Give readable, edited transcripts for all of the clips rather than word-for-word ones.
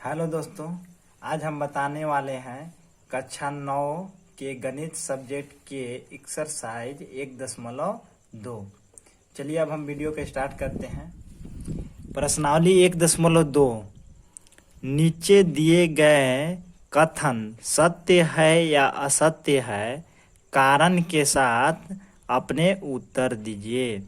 Hello दोस्तों, आज हम बताने वाले हैं कक्षा 9 के गणित सब्जेक्ट के एक्सरसाइज 1.2। चलिए अब हम वीडियो को स्टार्ट करते हैं। प्रश्नावली 1.2। नीचे दिए गए कथन सत्य है या असत्य है, कारण के साथ अपने उत्तर दीजिए।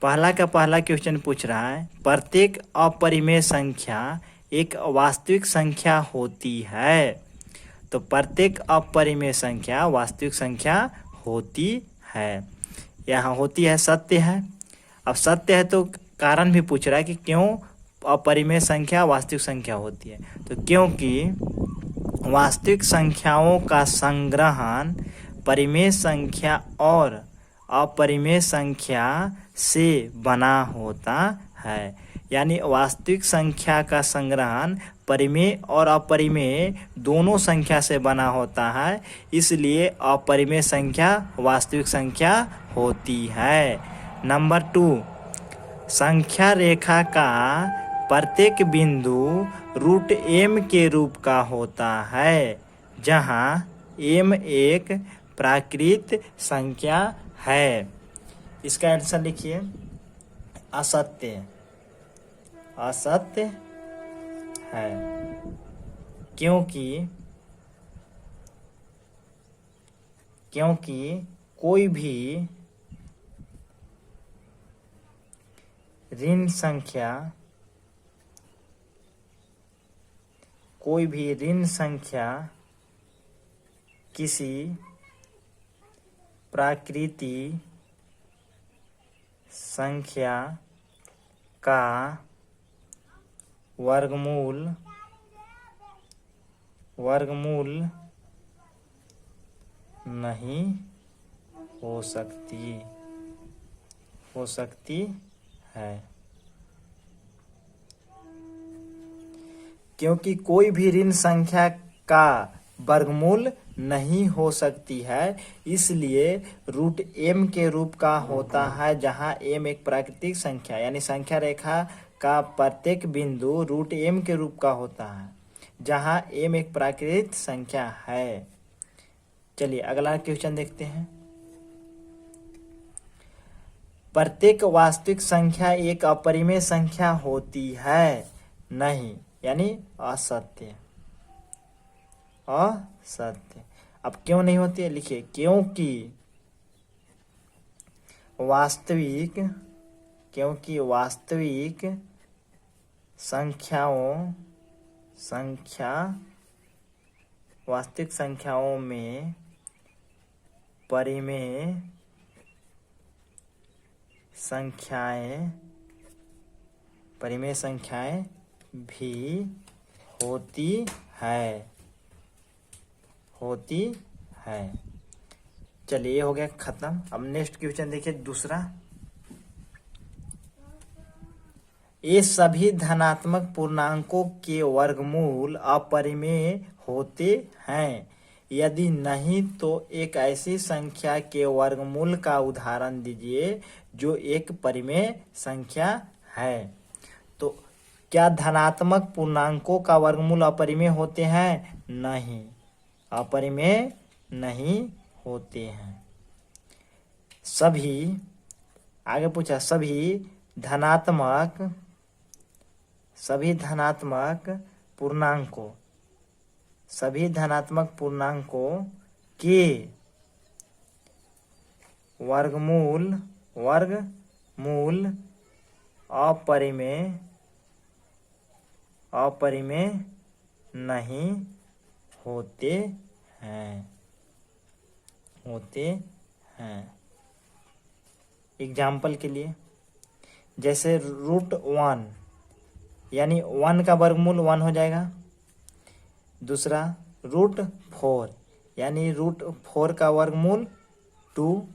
पहला का पहला क्वेश्चन पूछ रहा है, प्रत्येक अपरिमेय संख्या एक वास्तविक संख्या होती है। तो प्रत्येक अपरिमेय संख्या वास्तविक संख्या होती है। यहाँ होती है सत्य है। अब सत्य है तो कारण भी पूछ रहा है कि क्यों अपरिमेय संख्या वास्तविक संख्या होती है। तो क्योंकि वास्तविक संख्याओं का संग्रहण परिमेय संख्या और अपरिमेय संख्या से बना होता है। यानी वास्तविक संख्या का संग्रहण परिमेय और अपरिमेय दोनों संख्या से बना होता है, इसलिए अपरिमेय संख्या वास्तविक संख्या होती है। नंबर 2, संख्या रेखा का प्रत्येक बिंदु रूट m के रूप का होता है, जहां m एक प्राकृत संख्या है। इसका आंसर लिखिए असत्य। असत्य है क्योंकि कोई भी ऋण संख्या किसी प्राकृतिक संख्या का वर्गमूल नहीं हो सकती है। क्योंकि कोई भी ऋण संख्या का वर्गमूल नहीं हो सकती है, इसलिए रूट m के रूप का होता है, जहां m एक प्राकृतिक संख्या यानी संख्या रेखा का प्रत्येक बिंदु रूट m के रूप का होता है, जहां m एक प्राकृतिक संख्या है। चलिए अगला क्वेश्चन देखते हैं। प्रत्येक वास्तविक संख्या एक अपरिमेय संख्या होती है। नहीं, यानी असत्य। असत्य। अब क्यों नहीं होती है लिखिए, क्योंकि वास्तविक वास्तविक संख्याओं में परिमेय संख्याएं भी होती है। चलिए ये हो गया खत्म। अब नेक्स्ट क्वेश्चन देखिए दूसरा। ये सभी धनात्मक पूर्णांकों के वर्गमूल अपरिमेय होते हैं। यदि नहीं तो एक ऐसी संख्या के वर्गमूल का उदाहरण दीजिए जो एक परिमेय संख्या है। तो क्या धनात्मक पूर्णांकों का वर्गमूल अपरिमेय होते हैं? नहीं, अपरिमेय नहीं होते हैं। आगे पूछा, सभी धनात्मक पूर्णांकों के वर्गमूल अपरिमेय नहीं होते हैं। एग्जाम्पल के लिए, जैसे रूट 1 यानी 1 का वर्गमूल 1 हो जाएगा। दूसरा रूट 4 यानी रूट 4 का वर्गमूल 2।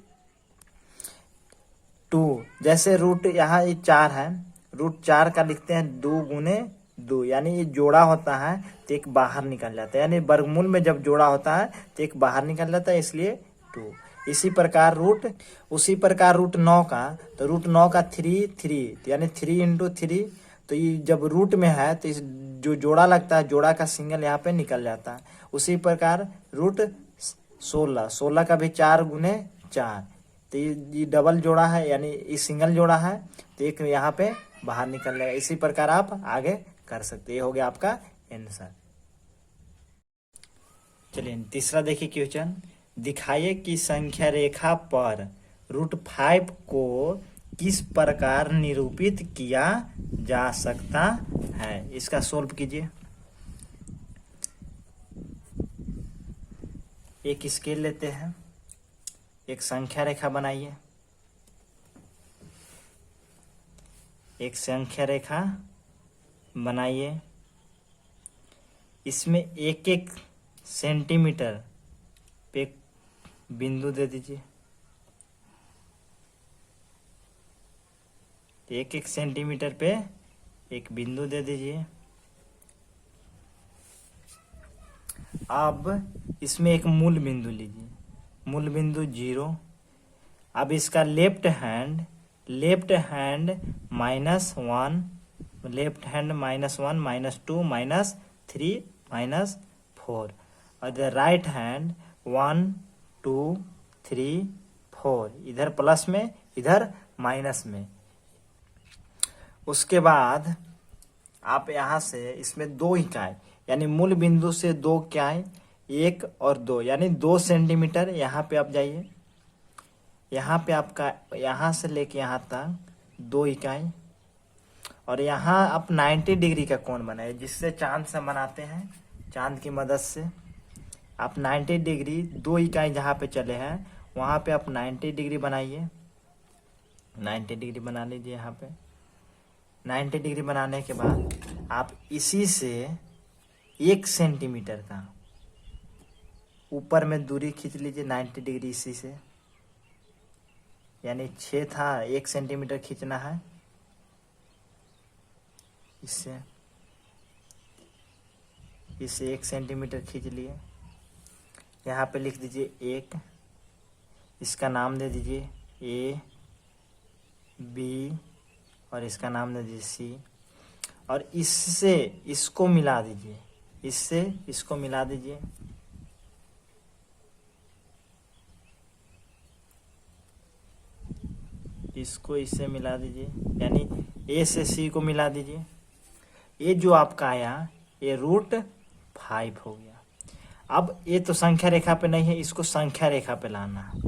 जैसे रूट यहाँ 4 है, रूट 4 का लिखते हैं 2 गुने 2, यानी ये जोड़ा होता है तो एक बाहर निकल जाता है, यानी वर्गमूल में जब जोड़ा होता है तो एक बाहर निकल जाता है, इसलिए 2। उसी प्रकार रूट 9 का, तो रूट 9 का 3 यानी 3 × 3, तो ये जब रूट में है तो इस जो जोड़ा लगता है, जोड़ा का सिंगल यहाँ पे निकल जाता है। उसी प्रकार रूट 16 का भी 4 गुने 4, तो ये डबल जोड़ा है यानी ये सिंगल जोड़ा है, तो एक यहाँ पे बाहर निकल जाएगा। इसी प्रकार आप आगे कर सकते, ये हो गया आपका आंसर। चलिए तीसरा देखिए क्वेश्चन, दिखाइए कि संख्या रेखा पर √5 को किस प्रकार निरूपित किया जा सकता है। इसका सोल्व कीजिए। एक स्केल लेते हैं, एक संख्या रेखा बनाइए, एक संख्या रेखा बनाइए। इसमें 1-1 सेंटीमीटर पे बिंदु दे दीजिए, 1-1 सेंटीमीटर पे एक बिंदु दे दीजिए। अब इसमें एक मूल बिंदु लीजिए, मूल बिंदु 0। अब इसका लेफ्ट हैंड -1, लेफ्ट हैंड -1, -2, -3, -4, और द राइट हैंड 1, 2, 3, 4, इधर प्लस में इधर माइनस में। उसके बाद आप यहाँ से इसमें 2 इकाई यानी मूल बिंदु से 2 इकाई 1 और 2 यानी 2 सेंटीमीटर यहाँ पे आप जाइए। यहाँ पे आपका यहाँ से लेके यहाँ तक 2 इकाई, और यहाँ आप 90 डिग्री का कोण बनाइए, जिससे चांद से बनाते हैं, चांद की मदद से आप 90 डिग्री 2 इकाई जहाँ पे चले हैं वहाँ पे आप 90 डिग्री बनाइए। 90 डिग्री बना लीजिए। यहाँ पे 90 डिग्री बनाने के बाद आप इसी से 1 सेंटीमीटर का ऊपर में दूरी खींच लीजिए 90 डिग्री इसी से, यानी 6 था, 1 सेंटीमीटर खींचना है इससे 1 सेंटीमीटर खींच लिए। यहाँ पे लिख दीजिए 1, इसका नाम दे दीजिए A, B, और इसका नाम दे दीजिए C, और इससे इसको मिला दीजिए, इससे इसको मिला दीजिए। इसको इससे मिला दीजिए, यानी A से C को मिला दीजिए। ये जो आपका आया ये √5 हो गया। अब ये तो संख्या रेखा पे नहीं है, इसको संख्या रेखा पे लाना है,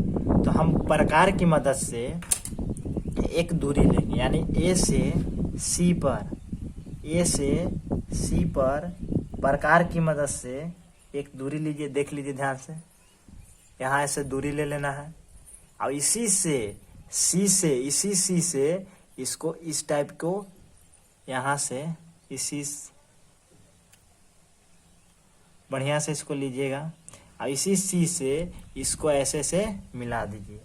तो हम प्रकार की मदद से एक दूरी लेंगे, यानी A से C पर प्रकार की मदद से एक दूरी लीजिए। देख लीजिए ध्यान से, यहाँ ऐसे दूरी ले लेना है, और इसी C से इसको इस टाइप को यहाँ से इसी बढ़िया से इसको लीजिएगा, और इसी C से इसको ऐसे से मिला दीजिए,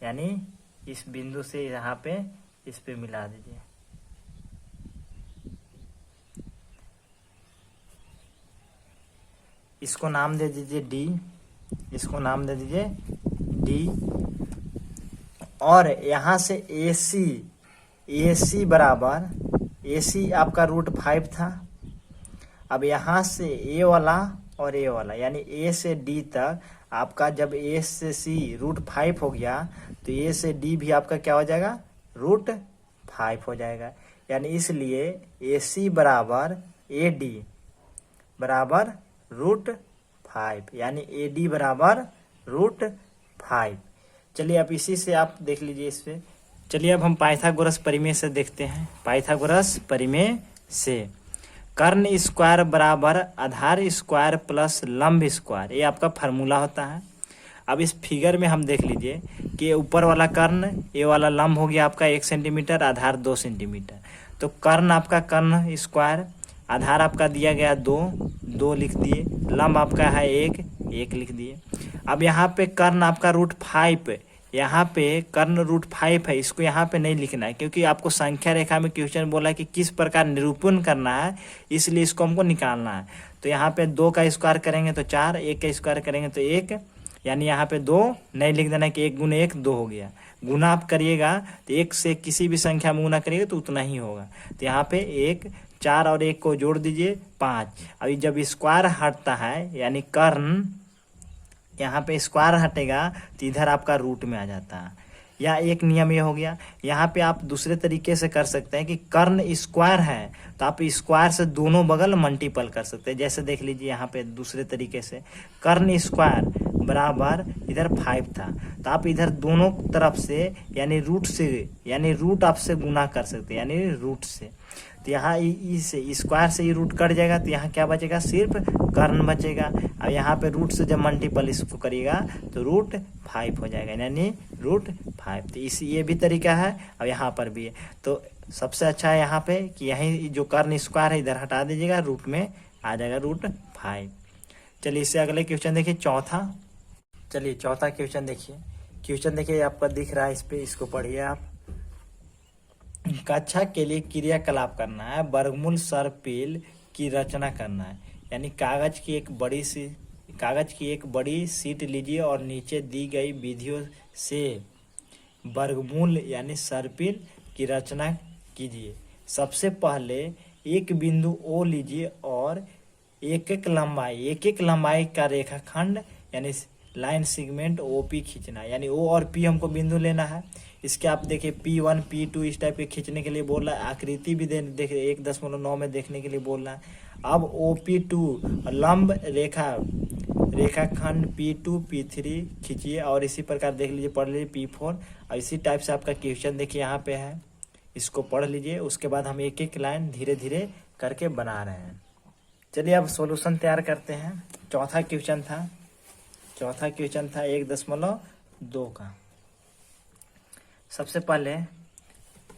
यानी इस बिंदु से यहाँ पे इस पे मिला दीजिए। इसको नाम दे दीजिए D, इसको नाम दे दीजिए D, और यहाँ से AC बराबर, AC आपका √5 था। अब यहाँ से A वाला और A वाला यानी A से D तक आपका, जब A से C √5 हो गया तो A से D भी आपका क्या हो जाएगा, √5 हो जाएगा। यानी इसलिए AC बराबर AD बराबर √5, यानी AD बराबर √5। चलिए अब इसी से आप देख लीजिए इस पे। चलिए अब हम पाइथागोरस परिमेय से देखते हैं। पाइथागोरस परिमेय से कर्ण स्क्वायर बराबर आधार स्क्वायर प्लस लंब स्क्वायर, ये आपका फार्मूला होता है। अब इस फिगर में हम देख लीजिए कि ऊपर वाला कर्ण, ये वाला लंब हो गया आपका 1 सेंटीमीटर, आधार 2 सेंटीमीटर। तो कर्ण आपका कर्ण स्क्वायर, आधार आपका दिया गया 2 लिख दिए, लंब आपका है 1 लिख दिए। अब यहाँ पे कर्ण आपका √5, यहाँ पे कर्ण √5 है, इसको यहाँ पे नहीं लिखना है, क्योंकि आपको संख्या रेखा में क्वेश्चन बोला है कि किस प्रकार निरूपण करना है, इसलिए इसको हमको निकालना है। तो यहाँ पे 2 का स्क्वायर करेंगे तो 4, 1 का स्क्वायर करेंगे तो 1, यानी यहाँ पे 2 नहीं लिख देना कि 1 गुने 1 2 हो गया। गुना आप करिएगा तो 1 से किसी भी संख्या में गुना करिएगा तो उतना ही होगा। तो यहाँ पे 1 4 और 1 को जोड़ दीजिए 5। अभी जब स्क्वायर हटता है यानी कर्ण, यहाँ पे स्क्वायर हटेगा तो इधर आपका रूट में आ जाता है। या एक नियम ये हो गया। यहाँ पे आप दूसरे तरीके से कर सकते हैं कि कर्ण स्क्वायर है तो आप स्क्वायर से दोनों बगल मल्टीपल कर सकते हैं। जैसे देख लीजिए यहाँ पे दूसरे तरीके से कर्ण स्क्वायर बराबर इधर 5 था तो आप इधर दोनों तरफ से यानी रूट से, यानी रूट आपसे गुना कर सकते हैं, यानी रूट से। तो यहाँ इस स्क्वायर से ये रूट कट जाएगा तो यहाँ क्या बचेगा, सिर्फ कर्ण बचेगा। अब यहाँ पे रूट से जब मल्टीपल इसको करिएगा तो रूट 5 हो जाएगा, यानी रूट 5। तो इस ये भी तरीका है और यहाँ पर भी है। तो सबसे अच्छा है यहाँ पे कि यही जो कर्ण स्क्वायर है इधर हटा दीजिएगा, रूट में आ जाएगा रूट 5। चलिए इससे अगले क्वेश्चन देखिए चौथा। चलिए चौथा क्वेश्चन देखिए। क्वेश्चन देखिए आपका दिख रहा है, इस पे इसको पढ़िए आप। कक्षा के लिए क्रियाकलाप करना है, वर्गमूल सर्पिल की रचना करना है। यानी कागज की एक बड़ी शीट लीजिए और नीचे दी गई विधियों से वर्गमूल यानी सर्पिल की रचना कीजिए। सबसे पहले एक बिंदु O लीजिए और एक एक लंबाई का रेखाखंड यानी लाइन सेगमेंट OP खींचना है। यानी O और P हमको बिंदु लेना है। इसके आप देखिए P1 P2 इस टाइप के खींचने के लिए बोल रहा है। आकृति भी देखिए 1.9 में देखने के लिए बोल रहा है। अब OP2 लंब रेखाखंड P2 P3 खींचिए और इसी प्रकार देख लीजिए, पढ़ लीजिए P4। और इसी टाइप से आपका क्वेश्चन देखिए यहाँ पे है, इसको पढ़ लीजिए। उसके बाद हम एक एक लाइन धीरे धीरे करके बना रहे हैं। चलिए अब सॉल्यूशन तैयार करते हैं। चौथा क्वेश्चन था 1.2 का। सबसे पहले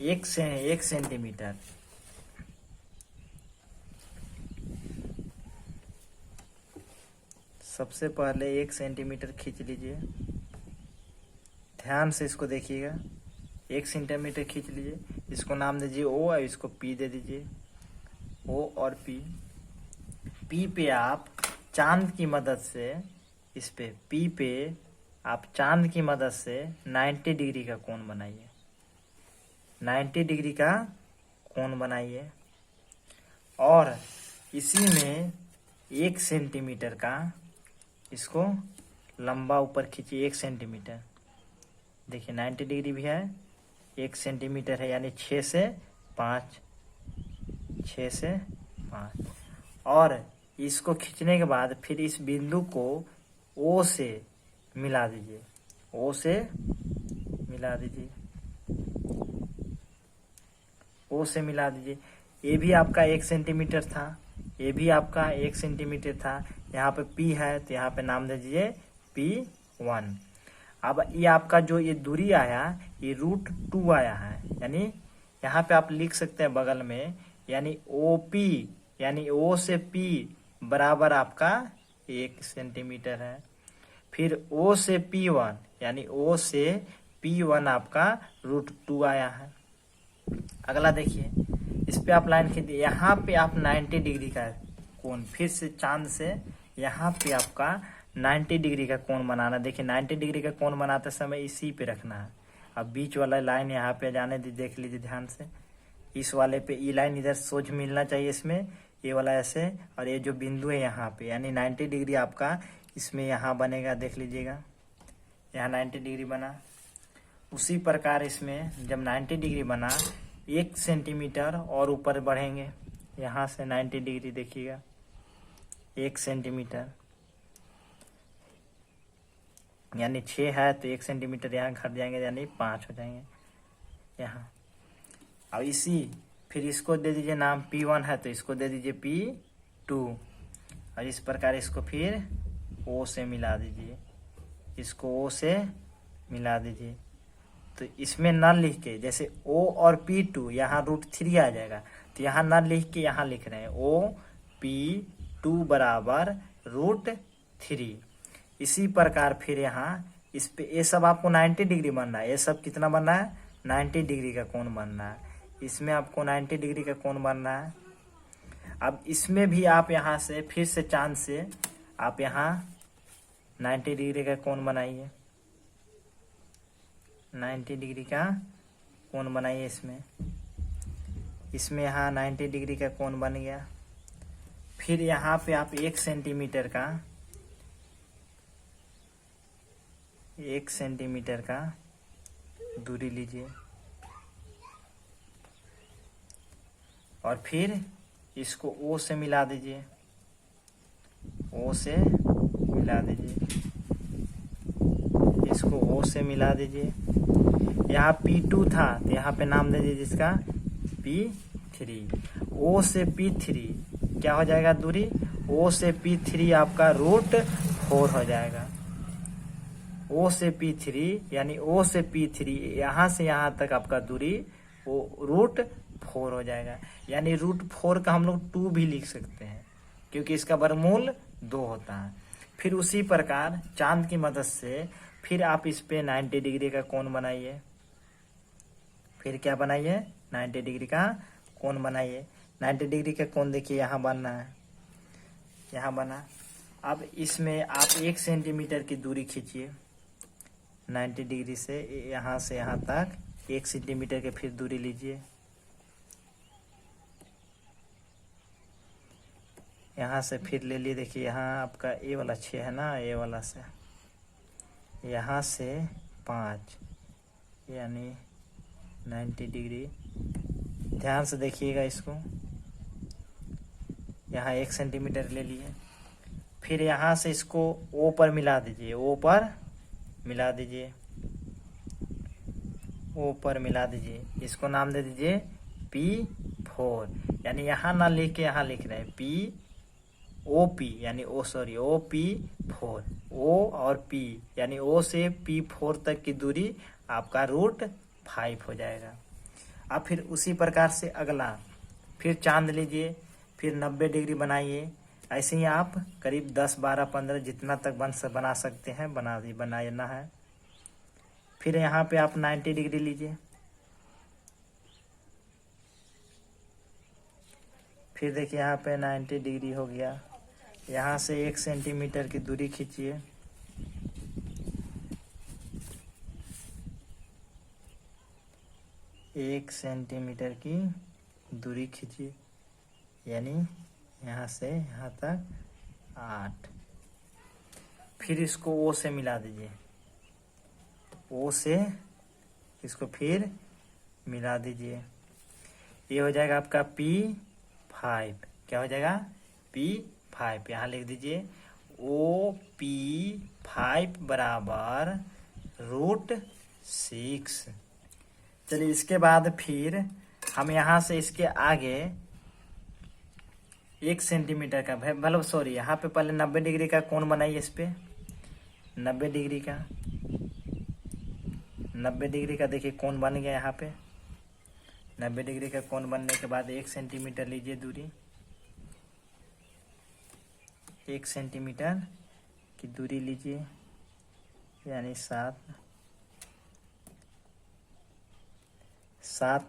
1 सेंटीमीटर, सबसे पहले 1 सेंटीमीटर खींच लीजिए। ध्यान से इसको देखिएगा। 1 सेंटीमीटर खींच लीजिए। इसको नाम दीजिए O और इसको P दे दीजिए। O और P पे आप चांद की मदद से, इस पे P पे आप चांद की मदद से 90 डिग्री का कोण बनाइए। 90 डिग्री का कोण बनाइए और इसी में 1 सेंटीमीटर का इसको लंबा ऊपर खींचिए। 1 सेंटीमीटर देखिए 90 डिग्री भी है, 1 सेंटीमीटर है, यानी 6 से 5 और इसको खींचने के बाद फिर इस बिंदु को O से मिला दीजिए। ये भी आपका 1 सेंटीमीटर था, ये भी आपका 1 सेंटीमीटर था। यहाँ पे P है तो यहाँ पे नाम दे दीजिए P1। अब ये आपका जो ये दूरी आया ये √2 आया है, यानी यहाँ पे आप लिख सकते हैं बगल में, यानी OP यानी O से P बराबर आपका 1 सेंटीमीटर है। फिर O से P1 यानी O से P1 आपका √2 आया है। अगला देखिए, इस पे आप लाइन खींचिए। यहाँ पे आप 90 डिग्री का कोण, फिर से चांद से यहाँ पे आपका 90 डिग्री का कोण बनाना। देखिए 90 डिग्री का कोण बनाते समय इसी पे रखना है। अब बीच वाला लाइन यहाँ पे जाने दी, देख लीजिए ध्यान से। इस वाले पे ये लाइन इधर सोझ मिलना चाहिए, इसमें ये वाला ऐसे, और ये जो बिंदु है यहाँ पे यानी 90 डिग्री आपका इसमें यहाँ बनेगा। देख लीजिएगा यहाँ 90 डिग्री बना। उसी प्रकार इसमें जब 90 डिग्री बना 1 सेंटीमीटर और ऊपर बढ़ेंगे यहाँ से 90 डिग्री। देखिएगा 1 सेंटीमीटर यानी 6 है तो 1 सेंटीमीटर यहाँ घट जाएंगे यानी 5 हो जाएंगे यहाँ। अब इसी फिर इसको दे दीजिए नाम P1 है तो इसको दे दीजिए P2 और इस प्रकार इसको फिर O से मिला दीजिए, इसको O से मिला दीजिए। तो इसमें न लिख के, जैसे O और P2 यहाँ √3 आ जाएगा तो यहाँ न लिख के यहाँ लिख रहे हैं OP2 बराबर √3। इसी प्रकार फिर यहाँ इस पे ये सब आपको 90 डिग्री बनना है। ये सब कितना बनना है, 90 डिग्री का कोण बनना है। इसमें आपको 90 डिग्री का कोण बनना है। अब इसमें भी आप यहाँ से फिर से चांद से आप यहाँ 90 डिग्री का कोण बनाइए, 90 डिग्री का कोण बनाइए इसमें यहाँ 90 डिग्री का कोण बन गया। फिर यहाँ पे आप 1 सेंटीमीटर का दूरी लीजिए और फिर इसको O से मिला दीजिए, O से मिला दीजिए, इसको O से मिला दीजिए। यहाँ P2 था तो यहाँ पे नाम दे दीजिए जिसका P3। O से P3 क्या हो जाएगा दूरी, O से P3 आपका √4 हो जाएगा। O से P3 यानी O से P3 यहाँ से यहाँ तक आपका दूरी वो √4 हो जाएगा। यानी √4 का हम लोग 2 भी लिख सकते हैं क्योंकि इसका वर्गमूल 2 होता है। फिर उसी प्रकार चांद की मदद से फिर आप इस पे 90 डिग्री का कोण बनाइए। फिर क्या बनाइए, 90 डिग्री का कोण बनाइए। 90 डिग्री का कोण देखिए यहाँ बनना है, यहाँ बना। अब इसमें आप 1 सेंटीमीटर की दूरी खींचिए 90 डिग्री से यहाँ तक 1 सेंटीमीटर के फिर दूरी लीजिए। यहाँ से फिर ले लिए, देखिए यहाँ आपका ए वाला 6 है ना, ए वाला से यहाँ से 5 यानी 90 डिग्री। ध्यान से देखिएगा इसको, यहाँ 1 सेंटीमीटर ले लिए। फिर यहाँ से इसको O पर मिला दीजिए, O पर मिला दीजिए, O पर मिला दीजिए। इसको नाम दे दीजिए P4। यानी यहाँ ना लिख के यहाँ लिख रहे हैं POP यानी OP4। O और P यानी O से P4 तक की दूरी आपका √5 हो जाएगा। अब फिर उसी प्रकार से अगला फिर चांद लीजिए, फिर 90 डिग्री बनाइए। ऐसे ही आप करीब 10, 12, 15 जितना तक बना सकते हैं बनाना है। फिर यहाँ पे आप 90 डिग्री लीजिए। फिर देखिए यहाँ पे 90 डिग्री हो गया। यहाँ से 1 सेंटीमीटर की दूरी खींचिए, एक सेंटीमीटर की दूरी खींचिए, यानी यहाँ से यहाँ तक 8। फिर इसको O से मिला दीजिए, O से इसको फिर मिला दीजिए। ये हो जाएगा आपका P5। क्या हो जाएगा, P5। यहाँ लिख दीजिए OP5 बराबर √6। चलिए इसके बाद फिर हम यहाँ से इसके आगे 1 सेंटीमीटर का मतलब सॉरी यहाँ पे पहले 90 डिग्री का कोण बनाइए। इस पे 90 डिग्री का देखिए कोण बन गया। यहाँ पे 90 डिग्री का कोण बनने के बाद 1 सेंटीमीटर लीजिए दूरी, 1 सेंटीमीटर की दूरी लीजिए, यानी 7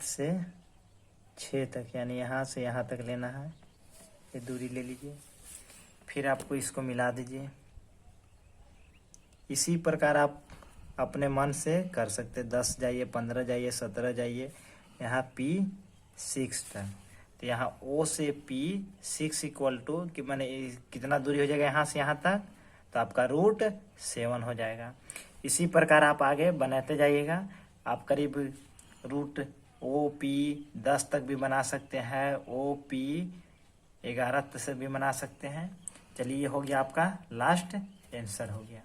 से 6 तक, यानी यहाँ से यहाँ तक लेना है। ये दूरी ले लीजिए। फिर आपको इसको मिला दीजिए। इसी प्रकार आप अपने मन से कर सकते, 10 जाइए, 15 जाइए, 17 जाइए, यहाँ P6 तक। तो यहाँ O से P6 इक्वल टू कि मैंने कितना दूरी हो जाएगा यहाँ से यहाँ तक, तो आपका √7 हो जाएगा। इसी प्रकार आप आगे बनाते जाइएगा। आप करीब √OP10 तक भी बना सकते हैं, OP11 से भी बना सकते हैं। चलिए ये हो गया आपका लास्ट आंसर हो गया।